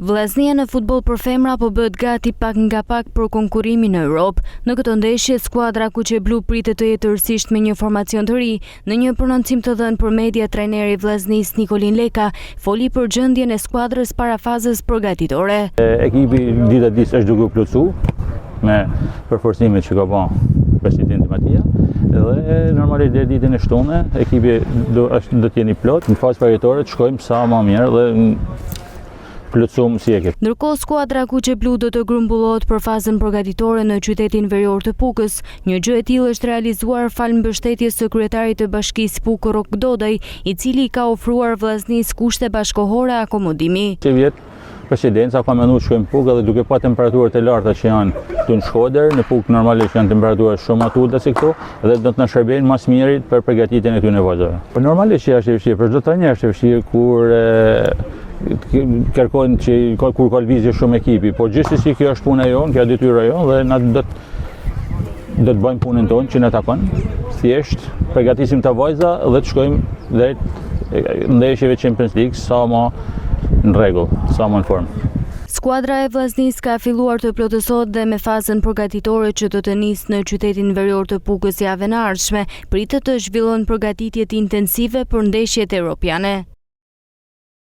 Vllaznia në futboll për femra po bëhet gati pak nga pak për konkurimin në Europë. Në këtë ndeshje, skuadra kuqe-blu pritet të jetë tërësisht me një formacion të ri. Në një prononcim të dhënë për media, trajneri i vllaznisë Nikolin Leka foli për gjendjen e skuadrës para fazës përgatitore. Ekipi dita është duke u plotësuar me përforcimet që ka bën presidenti Matia dhe normalisht deri ditën e shtunë ekipi do të jeni plot. Në fazë përgatitore të shkojmë sa më mirë dhe plotësuam si ekip. Ndërkohë, skuadra kuqe-blu do të grumbullohet për fazën përgatitore në qytetin verior të Pukës. Një gjë e tillë është realizuar fal mbështetjes së kryetarit të bashkisë Pukë Rok Dodaj, i cili ka ofruar vllaznisë kushte bashkëkohore akomodimi. Që vjet presidenca ka menduar të shkojmë në Pukë dhe duke pa temperaturat e larta që janë këtu në Shkodër, në Pukë normalisht janë temperaturat shumë më të ulta se këtu dhe do të na shërbejnë më së miri për përgatitjen e këtyre nevojave. Po normalisht që është e vështirë, për çdo trajner është e vështirë kur kërkojnë që kur ka lëvizje shumë ekipi, po gjithsesi kjo është puna jonë, kjo detyra jonë dhe na do të bëjmë punën tonë që na takon. Thjesht përgatisim të vajza dhe të shkojmë drejt ndeshjeve Champions League sa më në rregull, sa më në formë. Skuadra e vllaznisë ka filluar të plotësohet dhe me fazën përgatitore që do të nisë në qytetin verior të Pukës javën e ardhshme. Pritet të zhvillojnë përgatitjet intensive për ndeshjet europiane.